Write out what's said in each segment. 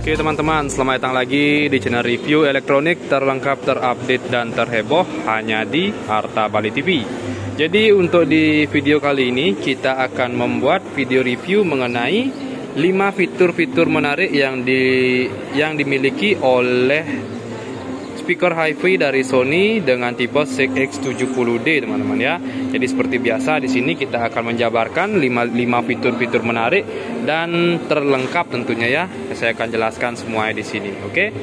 Oke teman-teman, selamat datang lagi di channel review elektronik terlengkap, terupdate, dan terheboh hanya di Arta Bali TV. Jadi untuk di video kali ini kita akan membuat video review mengenai 5 fitur-fitur menarik yang dimiliki oleh speaker hi-fi dari Sony dengan tipe CX70D teman-teman ya. Jadi seperti biasa di sini kita akan menjabarkan 5 fitur-fitur menarik dan terlengkap tentunya ya. Saya akan jelaskan semuanya di sini. Oke.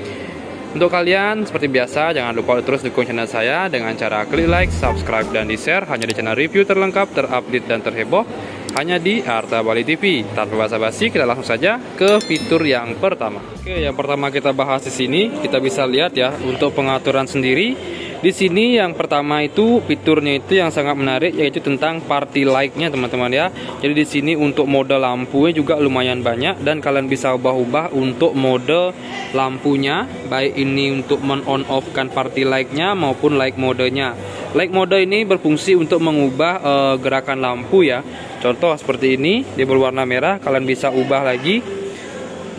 Untuk kalian seperti biasa jangan lupa terus dukung channel saya dengan cara klik like, subscribe, dan di-share hanya di channel review terlengkap, terupdate, dan terheboh hanya di Arta Bali TV. Tanpa basa-basi kita langsung saja ke fitur yang pertama. Oke, yang pertama kita bahas di sini, kita bisa lihat ya untuk pengaturan sendiri. Di sini yang pertama itu fiturnya itu yang sangat menarik, yaitu tentang party light-nya teman-teman ya. Jadi di sini untuk mode lampunya juga lumayan banyak dan kalian bisa ubah-ubah untuk mode lampunya, baik ini untuk men-on off-kan party light-nya maupun light modenya. Light mode ini berfungsi untuk mengubah gerakan lampu ya. Contoh seperti ini, dia berwarna merah, kalian bisa ubah lagi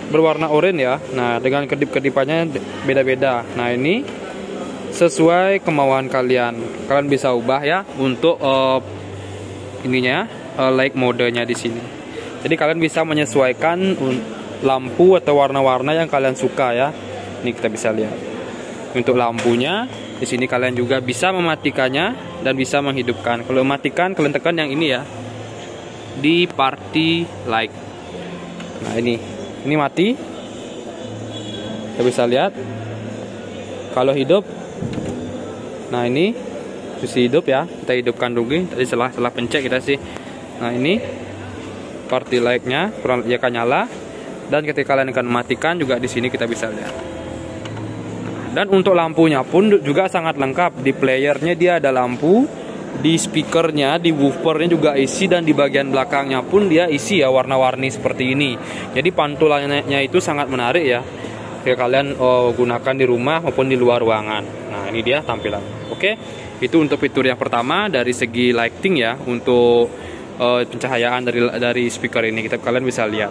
berwarna oranye ya. Nah, dengan kedip-kedipannya beda-beda. Nah, ini sesuai kemauan kalian. Kalian bisa ubah ya untuk light modenya di sini. Jadi kalian bisa menyesuaikan lampu atau warna-warna yang kalian suka ya. Ini kita bisa lihat. Untuk lampunya di sini kalian juga bisa mematikannya dan bisa menghidupkan. Kalau mematikan kalian tekan yang ini ya, di party light. Nah ini mati. Kita bisa lihat. Kalau hidup, nah ini posisi hidup ya, kita hidupkan dulu. Tadi setelah pencet kita sih. Nah ini party light-nya kurang ya akan nyala, dan ketika kalian akan mematikan juga di sini kita bisa lihat. Dan untuk lampunya pun juga sangat lengkap. Di playernya dia ada lampu, di speakernya, di woofernya juga isi, dan di bagian belakangnya pun dia isi ya, warna-warni seperti ini. Jadi pantulannya itu sangat menarik ya. Oke, kalian gunakan di rumah maupun di luar ruangan. Nah ini dia tampilan. Oke, itu untuk fitur yang pertama dari segi lighting ya, untuk pencahayaan dari speaker ini kalian bisa lihat.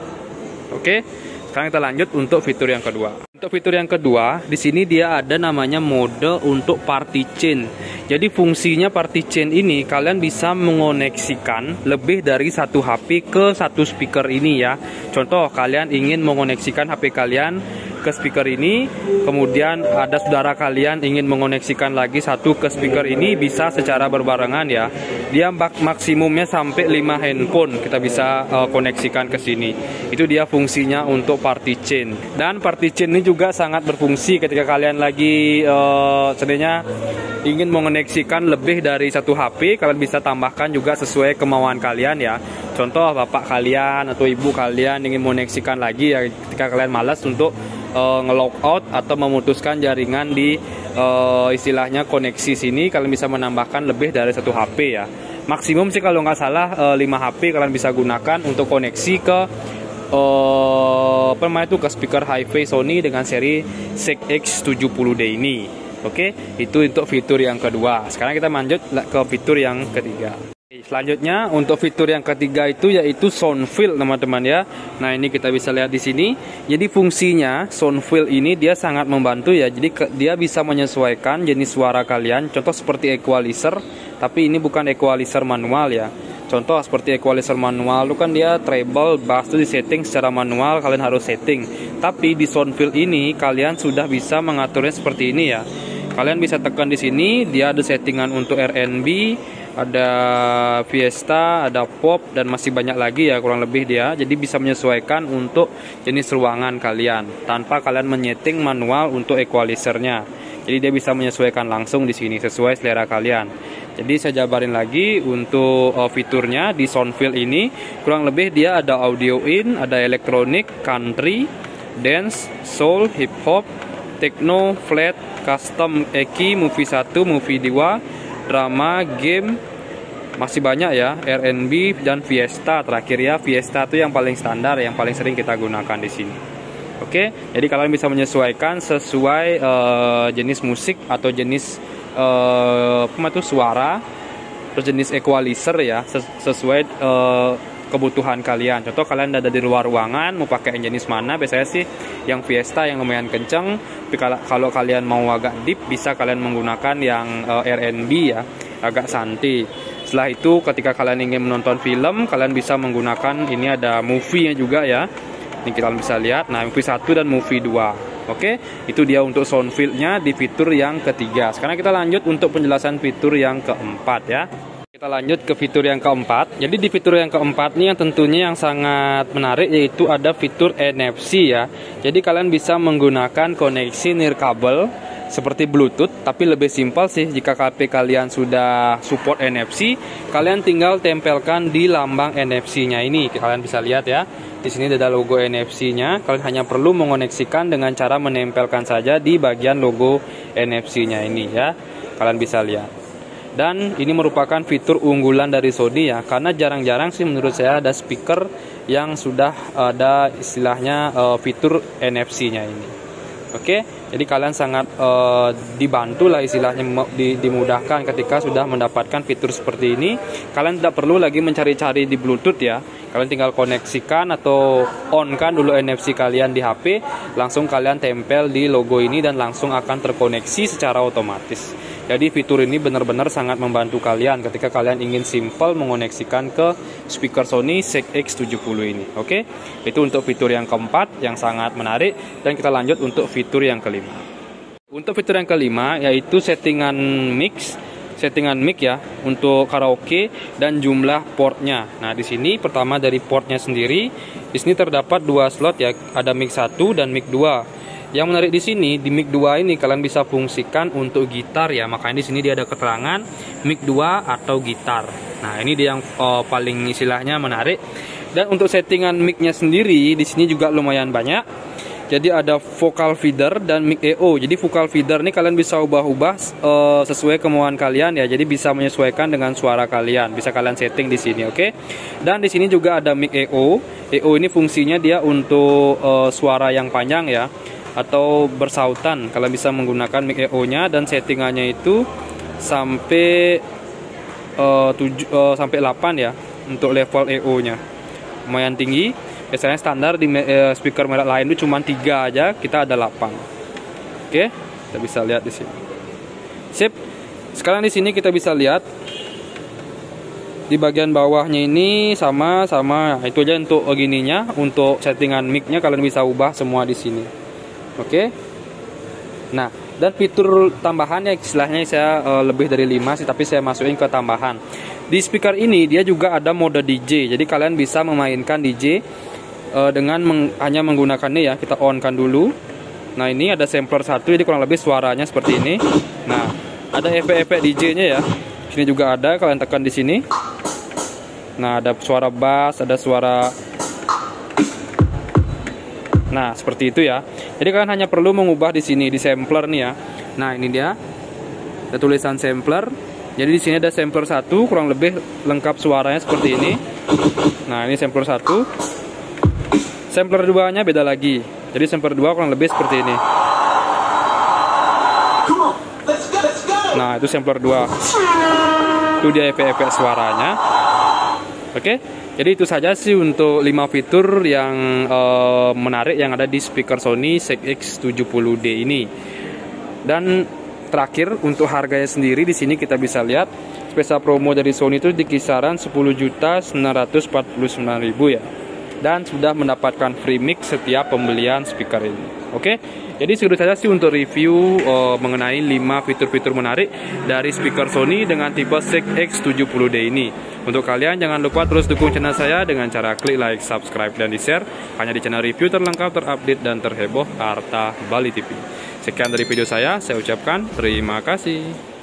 Oke, sekarang kita lanjut untuk fitur yang kedua. Untuk fitur yang kedua, di sini dia ada namanya mode untuk party chain. Jadi fungsinya party chain ini kalian bisa mengoneksikan lebih dari satu HP ke satu speaker ini ya. Contoh kalian ingin mengoneksikan HP kalian ke speaker ini, kemudian ada saudara kalian ingin mengoneksikan lagi satu ke speaker ini, bisa secara berbarengan ya. Dia maksimumnya sampai 5 handphone kita bisa koneksikan ke sini. Itu dia fungsinya untuk party chain. Dan party chain ini juga sangat berfungsi ketika kalian lagi sebenarnya ingin mengoneksikan lebih dari satu HP. Kalian bisa tambahkan juga sesuai kemauan kalian ya. Contoh bapak kalian atau ibu kalian ingin mengoneksikan lagi ya, ketika kalian malas untuk nge-log out atau memutuskan jaringan di istilahnya koneksi sini, kalian bisa menambahkan lebih dari satu HP ya. Maksimum sih kalau nggak salah 5 HP kalian bisa gunakan untuk koneksi ke ke speaker hi-fi Sony dengan seri CX70D ini. Oke, itu untuk fitur yang kedua. Sekarang kita lanjut ke fitur yang ketiga. Selanjutnya untuk fitur yang ketiga itu yaitu sound fill teman-teman ya. Nah ini kita bisa lihat di sini. Jadi fungsinya sound fill ini dia sangat membantu ya. Jadi dia bisa menyesuaikan jenis suara kalian. Contoh seperti equalizer, tapi ini bukan equalizer manual ya. Contoh seperti equalizer manual itu kan dia treble, bass itu disetting secara manual, kalian harus setting. Tapi di sound fill ini kalian sudah bisa mengaturnya seperti ini ya. Kalian bisa tekan di sini, dia ada settingan untuk R&B, ada Fiesta, ada pop, dan masih banyak lagi ya kurang lebih dia. Jadi bisa menyesuaikan untuk jenis ruangan kalian tanpa kalian menyeting manual untuk equalizernya. Jadi dia bisa menyesuaikan langsung di sini sesuai selera kalian. Jadi saya jabarin lagi untuk fiturnya di Soundfill ini. Kurang lebih dia ada audio in, ada elektronik, country, dance, soul, hip hop, techno, flat, custom, eki, movie 1, movie 2, drama, game, masih banyak ya, R&B dan Fiesta terakhir ya. Fiesta itu yang paling standar, yang paling sering kita gunakan di sini. Oke, jadi kalian bisa menyesuaikan sesuai jenis musik atau jenis suara, terus jenis equalizer ya, sesuai kebutuhan kalian. Contoh kalian ada di luar ruangan mau pakai yang jenis mana, biasanya sih yang Fiesta yang lumayan kenceng. Tapi kalau kalian mau agak deep bisa kalian menggunakan yang R&B ya, agak santai. Setelah itu ketika kalian ingin menonton film, kalian bisa menggunakan ini, ada movie-nya juga ya. Ini kita bisa lihat. Nah, movie 1 dan movie 2. Oke, itu dia untuk sound field-nya di fitur yang ketiga. Sekarang kita lanjut untuk penjelasan fitur yang keempat ya. Kita lanjut ke fitur yang keempat. Jadi di fitur yang keempat nih yang tentunya yang sangat menarik, yaitu ada fitur NFC ya. Jadi kalian bisa menggunakan koneksi nirkabel seperti Bluetooth, tapi lebih simpel sih. Jika HP kalian sudah support NFC, kalian tinggal tempelkan di lambang NFC-nya ini. Kalian bisa lihat ya. Di sini ada logo NFC-nya. Kalian hanya perlu mengoneksikan dengan cara menempelkan saja di bagian logo NFC-nya ini ya. Kalian bisa lihat. Dan ini merupakan fitur unggulan dari Sony ya, karena jarang-jarang sih menurut saya ada speaker yang sudah ada istilahnya fitur NFC-nya ini. Oke, jadi kalian sangat dibantu lah istilahnya, dimudahkan ketika sudah mendapatkan fitur seperti ini. Kalian tidak perlu lagi mencari-cari di Bluetooth ya. Kalian tinggal koneksikan atau on kan dulu NFC kalian di HP, langsung kalian tempel di logo ini dan langsung akan terkoneksi secara otomatis. Jadi fitur ini benar-benar sangat membantu kalian ketika kalian ingin simple mengoneksikan ke speaker Sony ZX70 ini. Oke, itu untuk fitur yang keempat yang sangat menarik. Dan kita lanjut untuk fitur yang kelima. Untuk fitur yang kelima yaitu settingan mic ya untuk karaoke dan jumlah portnya. Nah di sini pertama dari portnya sendiri, di sini terdapat 2 slot ya, ada mic 1 dan mic 2. Yang menarik di sini di mic 2 ini kalian bisa fungsikan untuk gitar ya, makanya di sini dia ada keterangan mic 2 atau gitar. Nah ini dia yang paling istilahnya menarik. Dan untuk settingan mic-nya sendiri di sini juga lumayan banyak. Jadi ada vocal feeder dan mic EO. Jadi vocal feeder ini kalian bisa ubah-ubah sesuai kemauan kalian ya. Jadi bisa menyesuaikan dengan suara kalian. Bisa kalian setting di sini, oke? Dan di sini juga ada mic EO. EO ini fungsinya dia untuk suara yang panjang ya, atau bersautan. Kalian bisa menggunakan mic EO-nya dan settingannya itu sampai 8 ya untuk level EO-nya. Lumayan tinggi. Biasanya standar di speaker merek lain itu cuma 3 aja, kita ada 8. Oke, kita bisa lihat di sini. Sip. Sekarang di sini kita bisa lihat di bagian bawahnya ini sama. Itu aja untuk gininya, untuk settingan mic-nya kalian bisa ubah semua di sini. Oke. Nah, dan fitur tambahannya istilahnya saya lebih dari 5 sih, tapi saya masukin ke tambahan. Di speaker ini dia juga ada mode DJ. Jadi kalian bisa memainkan DJ dengan hanya menggunakannya ya. Kita on kan dulu. Nah, ini ada sampler 1, jadi kurang lebih suaranya seperti ini. Nah, ada efek-efek DJ-nya ya. Sini juga ada, kalian tekan di sini. Nah, ada suara bass, ada suara. Nah, seperti itu ya. Jadi kalian hanya perlu mengubah di sini di sampler nih ya. Nah, ini dia. Ada tulisan sampler. Jadi di sini ada sampler 1, kurang lebih lengkap suaranya seperti ini. Nah, ini sampler 1. Sampler 2-nya beda lagi. Jadi sampler 2 kurang lebih seperti ini. Nah, itu sampler 2. Itu dia efek-efek suaranya. Oke. Jadi itu saja sih untuk 5 fitur yang menarik yang ada di speaker Sony ZX70D ini. Dan terakhir untuk harganya sendiri di sini kita bisa lihat spesial promo dari Sony itu di kisaran 10.949.000 ya. Dan sudah mendapatkan free mic setiap pembelian speaker ini. Oke. Jadi segitu saja sih untuk review mengenai 5 fitur-fitur menarik dari speaker Sony dengan tipe ZX70D ini. Untuk kalian jangan lupa terus dukung channel saya dengan cara klik like, subscribe, dan di-share hanya di channel review terlengkap, terupdate, dan terheboh Arta Bali TV. Sekian dari video saya ucapkan terima kasih.